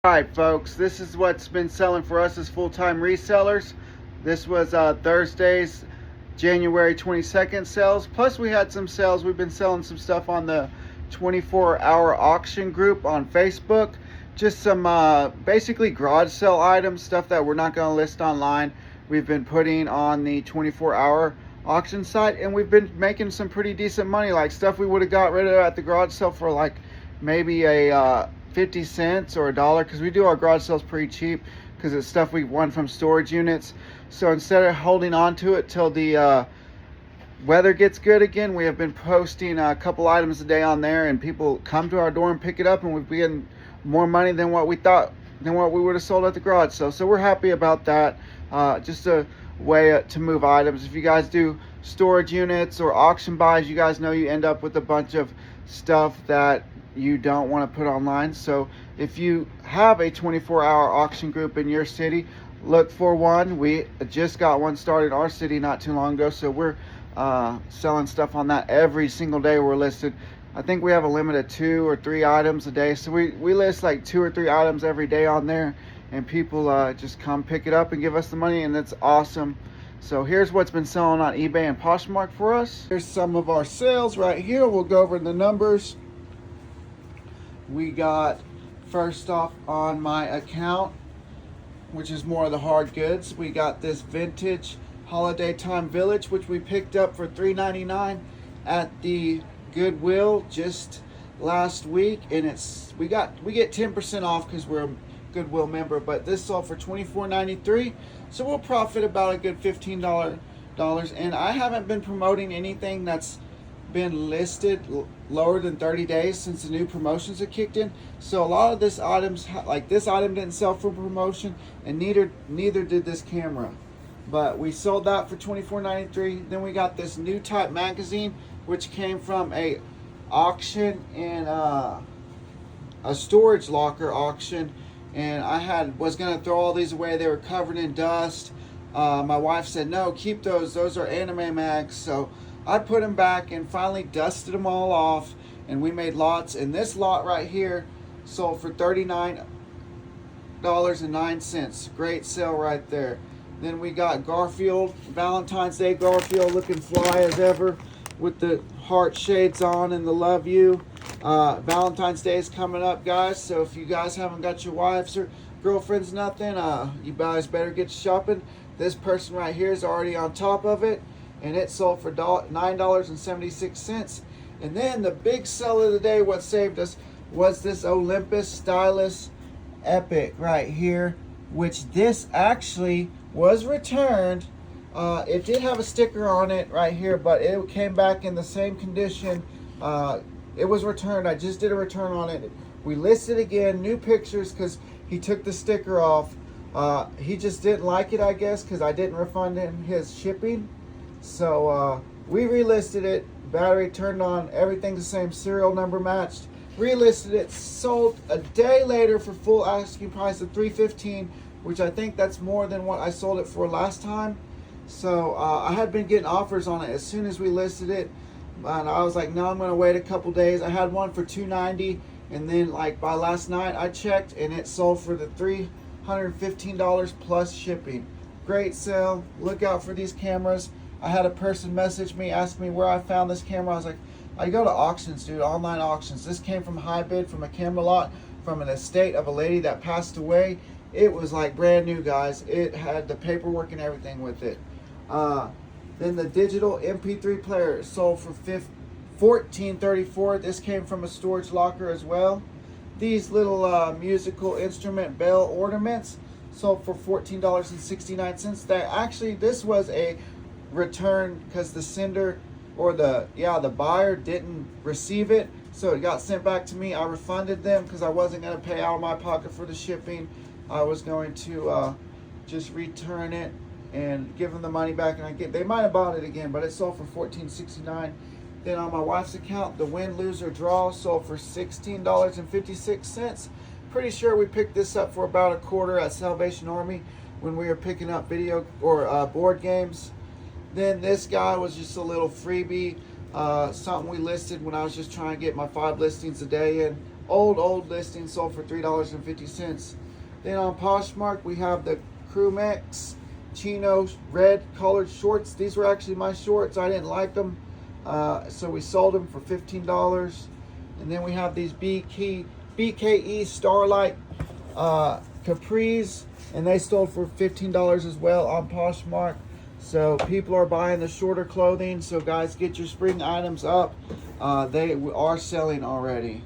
Alright folks, this is what's been selling for us as full-time resellers. This was Thursday's January 22nd sales. Plus we had some sales. We've been selling some stuff on the 24-hour auction group on Facebook. Just some basically garage sale items, stuff that we're not going to list online. We've been putting on the 24-hour auction site, and we've been making some pretty decent money. Like stuff we would have got rid of at the garage sale for like maybe a 50 cents or $1, because we do our garage sales pretty cheap because it's stuff we won from storage units. So instead of holding on to it till the weather gets good again, we have been posting a couple items a day on there, and people come to our door and pick it up, and we've been getting more money than what we would have sold at the garage sale. So we're happy about that. Just a way to move items. If you guys do storage units or auction buys, you guys know you end up with a bunch of stuff that you don't want to put online. So if you have a 24-hour auction group in your city, look for one. We just got one started in our city not too long ago, so we're selling stuff on that every single day. We're listed. I think we have a limit of 2 or 3 items a day, so we list like 2 or 3 items every day on there, and people just come pick it up and give us the money, and it's awesome. So here's what's been selling on eBay and Poshmark for us. Here's some of our sales right here. We'll go over the numbers. We got, first off on my account, which is more of the hard goods, we got this vintage holiday time village, which we picked up for $3.99 at the Goodwill just last week, and we get 10% off because we're a Goodwill member, but this sold for $24.93, so we'll profit about a good $15. And I haven't been promoting anything that's been listed lower than 30 days since the new promotions have kicked in. So a lot of this items, like this item, didn't sell for promotion, and neither did this camera, but we sold that for $24.93. Then we got this new type magazine, which came from a auction in a storage locker auction, and I was gonna throw all these away. They were covered in dust. My wife said, no, keep those are anime mags. So I put them back and finally dusted them all off, and we made lots. And this lot right here sold for $39.09. Great sale right there. Then we got Garfield Valentine's Day Garfield, looking fly as ever with the heart shades on and the love you. Valentine's Day is coming up, guys, so if you guys haven't got your wives or girlfriends nothing, you guys better get shopping. This person right here is already on top of it, and it sold for $9.76. And then the big sell of the day, what saved us, was this Olympus Stylus Epic right here, which this actually was returned. It did have a sticker on it right here, but it came back in the same condition. It was returned. I just did a return on it. We listed again, new pictures, because he took the sticker off. He just didn't like it, I guess, because I didn't refund him his shipping. So we relisted it, battery turned on, everything's the same, serial number matched. Relisted it, sold a day later for full asking price of $315, which I think that's more than what I sold it for last time. So I had been getting offers on it as soon as we listed it, and I was like, no, I'm gonna wait a couple days. I had one for $290, and then like by last night I checked and it sold for the $315 plus shipping. Great sale. Look out for these cameras. I had a person message me, ask me where I found this camera. I was like, I go to auctions, dude, online auctions. This came from high bid, from a camera lot, from an estate of a lady that passed away. It was like brand new, guys. It had the paperwork and everything with it. Then the digital MP3 player sold for $14.34. This came from a storage locker as well. These little musical instrument bell ornaments sold for $14.69. This was a return because the sender, or the buyer, didn't receive it, so it got sent back to me. I refunded them because I wasn't going to pay out of my pocket for the shipping. I was going to just return it and give them the money back, and they might have bought it again, but it sold for $14.69. Then on my wife's account, the win, lose, or draw sold for $16.56. Pretty sure we picked this up for about a quarter at Salvation Army when we were picking up video or board games. Then this guy was just a little freebie, something we listed when I was just trying to get my 5 listings a day in. old listing sold for $3.50. Then on Poshmark, we have the Crew Max Chino red colored shorts. These were actually my shorts. I didn't like them, so we sold them for $15. And then we have these BKE Starlight capris, and they sold for $15 as well on Poshmark. So people are buying the shorter clothing. So guys, get your spring items up. They are selling already.